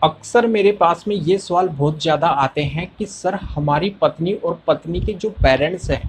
अक्सर मेरे पास में ये सवाल बहुत ज़्यादा आते हैं कि सर हमारी पत्नी और पत्नी के जो पेरेंट्स हैं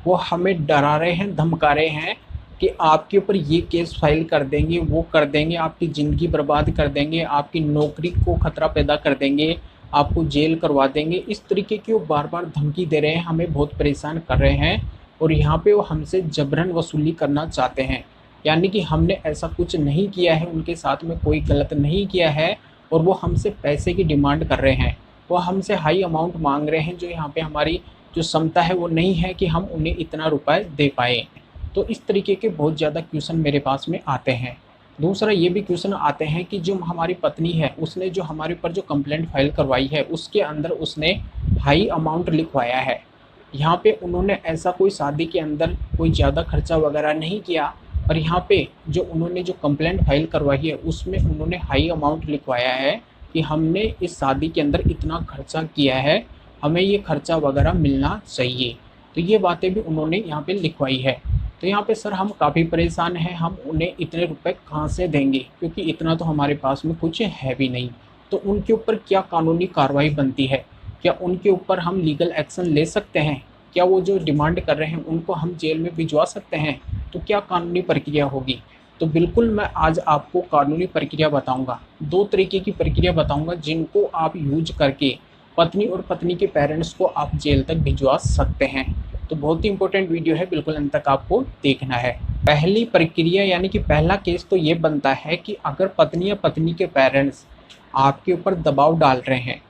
वो हमें डरा रहे हैं, धमका रहे हैं कि आपके ऊपर ये केस फाइल कर देंगे, वो कर देंगे, आपकी ज़िंदगी बर्बाद कर देंगे, आपकी नौकरी को खतरा पैदा कर देंगे, आपको जेल करवा देंगे। इस तरीके की वो बार बार धमकी दे रहे हैं, हमें बहुत परेशान कर रहे हैं और यहाँ पे वो हमसे जबरन वसूली करना चाहते हैं। यानी कि हमने ऐसा कुछ नहीं किया है, उनके साथ में कोई गलत नहीं किया है और वो हमसे पैसे की डिमांड कर रहे हैं। वो हमसे हाई अमाउंट मांग रहे हैं जो यहाँ पे हमारी जो क्षमता है वो नहीं है कि हम उन्हें इतना रुपए दे पाएँ। तो इस तरीके के बहुत ज़्यादा क्वेश्चन मेरे पास में आते हैं। दूसरा ये भी क्वेश्चन आते हैं कि जो हमारी पत्नी है उसने जो हमारे ऊपर जो कंप्लेंट फ़ाइल करवाई है उसके अंदर उसने हाई अमाउंट लिखवाया है। यहाँ पे उन्होंने ऐसा कोई शादी के अंदर कोई ज़्यादा खर्चा वगैरह नहीं किया और यहाँ पे जो उन्होंने जो कंप्लेंट फाइल करवाई है उसमें उन्होंने हाई अमाउंट लिखवाया है कि हमने इस शादी के अंदर इतना खर्चा किया है, हमें ये खर्चा वगैरह मिलना चाहिए। तो ये बातें भी उन्होंने यहाँ पे लिखवाई है। तो यहाँ पे सर हम काफ़ी परेशान हैं, हम उन्हें इतने रुपए कहाँ से देंगे क्योंकि इतना तो हमारे पास में कुछ है भी नहीं। तो उनके ऊपर क्या कानूनी कार्रवाई बनती है? क्या उनके ऊपर हम लीगल एक्शन ले सकते हैं? क्या वो जो डिमांड कर रहे हैं उनको हम जेल में भिजवा सकते हैं? तो क्या कानूनी प्रक्रिया होगी? तो बिल्कुल मैं आज आपको कानूनी प्रक्रिया बताऊंगा। 2 तरीके की प्रक्रिया बताऊंगा जिनको आप यूज करके पत्नी और पत्नी के पेरेंट्स को आप जेल तक भिजवा सकते हैं। तो बहुत ही इंपॉर्टेंट वीडियो है, बिल्कुल अंत तक आपको देखना है। पहली प्रक्रिया यानी कि पहला केस तो ये बनता है कि अगर पत्नी या पत्नी के पेरेंट्स आपके ऊपर दबाव डाल रहे हैं,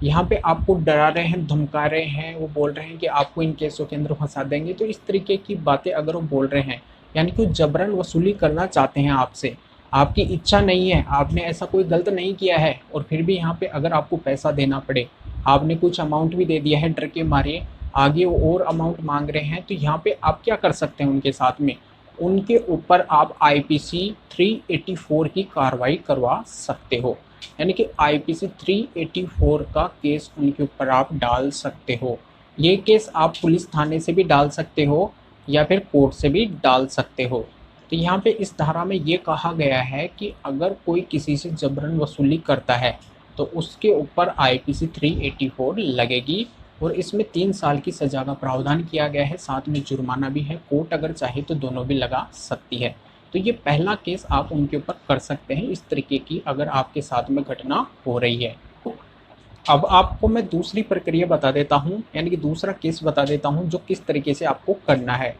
यहाँ पे आपको डरा रहे हैं, धमका रहे हैं, वो बोल रहे हैं कि आपको इन केसों के अंदर फंसा देंगे, तो इस तरीके की बातें अगर वो बोल रहे हैं यानी कि वो जबरन वसूली करना चाहते हैं आपसे, आपकी इच्छा नहीं है, आपने ऐसा कोई गलत नहीं किया है और फिर भी यहाँ पे अगर आपको पैसा देना पड़े, आपने कुछ अमाउंट भी दे दिया है डर के मारे, आगे वो और अमाउंट मांग रहे हैं, तो यहाँ पे आप क्या कर सकते हैं उनके साथ में? उनके ऊपर आप आईपीसी 384 की कार्रवाई करवा सकते हो। यानी कि आईपीसी 384 का केस उनके ऊपर आप डाल सकते हो। ये केस आप पुलिस थाने से भी डाल सकते हो या फिर कोर्ट से भी डाल सकते हो। तो यहाँ पे इस धारा में ये कहा गया है कि अगर कोई किसी से जबरन वसूली करता है तो उसके ऊपर आईपीसी 384 लगेगी और इसमें 3 साल की सज़ा का प्रावधान किया गया है, साथ में जुर्माना भी है। कोर्ट अगर चाहे तो दोनों भी लगा सकती है। तो ये पहला केस आप उनके ऊपर कर सकते हैं इस तरीके की अगर आपके साथ में घटना हो रही है। अब आपको मैं दूसरी प्रक्रिया बता देता हूँ, यानी कि दूसरा केस बता देता हूँ जो किस तरीके से आपको करना है।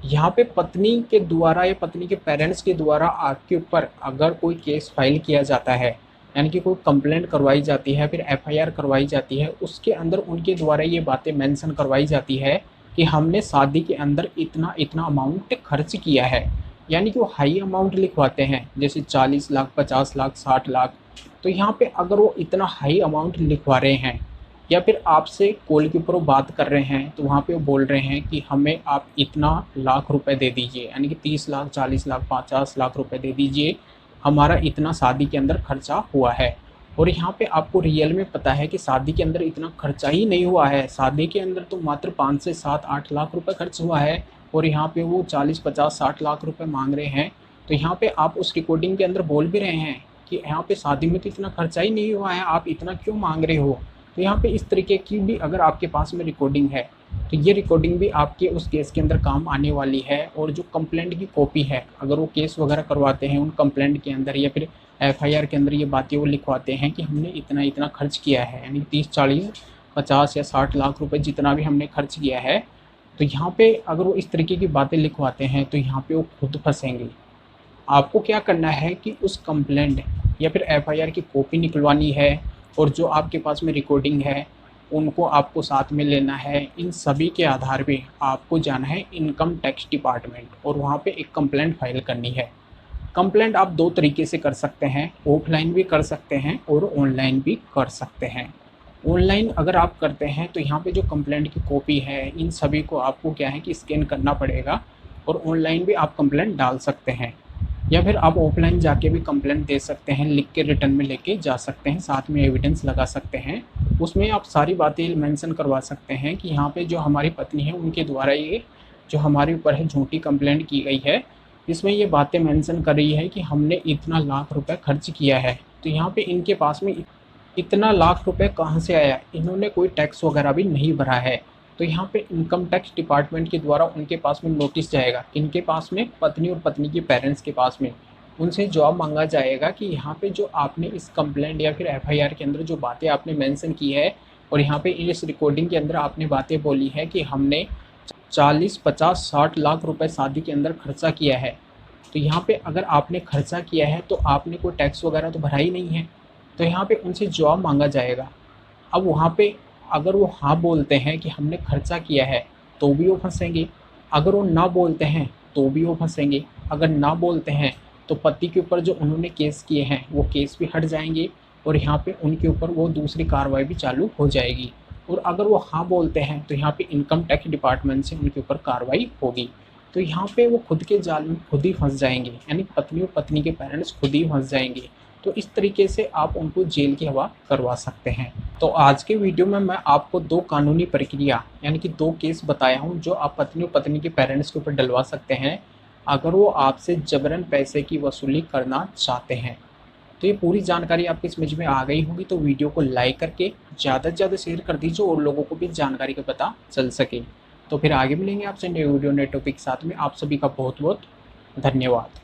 यहाँ पे पत्नी के द्वारा या पत्नी के पेरेंट्स के द्वारा आपके ऊपर अगर कोई केस फाइल किया जाता है, यानी कि कोई कंप्लेंट करवाई जाती है, फिर एफआईआर करवाई जाती है, उसके अंदर उनके द्वारा ये बातें मेंशन करवाई जाती है कि हमने शादी के अंदर इतना इतना अमाउंट खर्च किया है। यानी कि वो हाई अमाउंट लिखवाते हैं जैसे 40 लाख, 50 लाख, 60 लाख। तो यहाँ पे अगर वो इतना हाई अमाउंट लिखवा रहे हैं या फिर आपसे कॉल के ऊपर वो बात कर रहे हैं तो वहाँ पे वो बोल रहे हैं कि हमें आप इतना लाख रुपए दे दीजिए, यानी कि 30 लाख, 40 लाख, 50 लाख रुपए दे दीजिए, हमारा इतना शादी के अंदर खर्चा हुआ है। और यहाँ पे आपको रियल में पता है कि शादी के अंदर इतना खर्चा ही नहीं हुआ है। शादी के अंदर तो मात्र 5 से 7-8 लाख रुपए खर्च हुआ है और यहाँ पे वो 40, 50, 60 लाख रुपए मांग रहे हैं। तो यहाँ पे आप उस रिकॉर्डिंग के अंदर बोल भी रहे हैं कि यहाँ पे शादी में तो इतना खर्चा ही नहीं हुआ है, आप इतना क्यों मांग रहे हो? तो यहाँ पे इस तरीके की भी अगर आपके पास में रिकॉर्डिंग है तो ये रिकॉर्डिंग भी आपके उस केस के अंदर काम आने वाली है। और जो कंप्लेंट की कॉपी है, अगर वो केस वगैरह करवाते हैं उन कंप्लेंट के अंदर या फिर एफआईआर के अंदर ये बातें वो लिखवाते हैं कि हमने इतना इतना खर्च किया है, यानी 30, 40, 50 या 60 लाख रुपए जितना भी हमने खर्च किया है। तो यहाँ पे अगर वो इस तरीके की बातें लिखवाते हैं तो यहाँ पे वो खुद फंसेंगे। आपको क्या करना है कि उस कंप्लेंट या फिर एफआईआर की कॉपी निकलवानी है और जो आपके पास में रिकॉर्डिंग है उनको आपको साथ में लेना है। इन सभी के आधार पे आपको जाना है इनकम टैक्स डिपार्टमेंट और वहाँ पे एक कंप्लेंट फाइल करनी है। कंप्लेंट आप 2 तरीके से कर सकते हैं, ऑफलाइन भी कर सकते हैं और ऑनलाइन भी कर सकते हैं। ऑनलाइन अगर आप करते हैं तो यहाँ पे जो कंप्लेंट की कॉपी है इन सभी को आपको क्या है कि स्कैन करना पड़ेगा और ऑनलाइन भी आप कंप्लेंट डाल सकते हैं या फिर आप ऑफलाइन जाके भी कंप्लेंट दे सकते हैं, लिख के रिटर्न में लेके जा सकते हैं, साथ में एविडेंस लगा सकते हैं। उसमें आप सारी बातें मेंशन करवा सकते हैं कि यहाँ पे जो हमारी पत्नी है उनके द्वारा ये जो हमारे ऊपर है झूठी कंप्लेंट की गई है, इसमें ये बातें मेंशन कर रही है कि हमने इतना लाख रुपए खर्च किया है। तो यहाँ पे इनके पास में इतना लाख रुपए कहाँ से आया? इन्होंने कोई टैक्स वगैरह भी नहीं भरा है। तो यहाँ पे इनकम टैक्स डिपार्टमेंट के द्वारा उनके पास में नोटिस जाएगा, इनके पास में पत्नी और पत्नी के पेरेंट्स के पास में। उनसे जवाब मांगा जाएगा कि यहाँ पे जो आपने इस कंप्लेंट या फिर एफआईआर के अंदर जो बातें आपने मेंशन की है और यहाँ पे इस रिकॉर्डिंग के अंदर आपने बातें बोली है कि हमने 40, 50, 60 लाख रुपए शादी के अंदर खर्चा किया है। तो यहाँ पे अगर आपने खर्चा किया है तो आपने कोई टैक्स वगैरह तो भरा ही नहीं है। तो यहाँ पे उनसे जवाब मांगा जाएगा। अब वहाँ पे अगर वो हाँ बोलते हैं कि हमने खर्चा किया है तो भी वो फंसेंगे, अगर वो ना बोलते हैं तो भी वो फंसेंगे। अगर ना बोलते हैं तो पति के ऊपर जो उन्होंने केस किए हैं वो केस भी हट जाएंगे और यहाँ पे उनके ऊपर वो दूसरी कार्रवाई भी चालू हो जाएगी। और अगर वो हाँ बोलते हैं तो यहाँ पे इनकम टैक्स डिपार्टमेंट से उनके ऊपर कार्रवाई होगी। तो यहाँ पे वो खुद के जाल में खुद ही फंस जाएंगे, यानी पत्नी और पत्नी के पेरेंट्स खुद ही फंस जाएंगे। तो इस तरीके से आप उनको जेल की हवा करवा सकते हैं। तो आज के वीडियो में मैं आपको 2 कानूनी प्रक्रिया यानी कि 2 केस बताया हूँ जो आप पत्नी और पत्नी के पेरेंट्स के ऊपर डलवा सकते हैं अगर वो आपसे जबरन पैसे की वसूली करना चाहते हैं। तो ये पूरी जानकारी आपकी समझ में आ गई होगी, तो वीडियो को लाइक करके ज़्यादा से ज़्यादा शेयर कर दीजिए और लोगों को भी जानकारी का पता चल सके। तो फिर आगे मिलेंगे आपसे नए वीडियो नए टॉपिक के साथ में। आप सभी का बहुत बहुत धन्यवाद।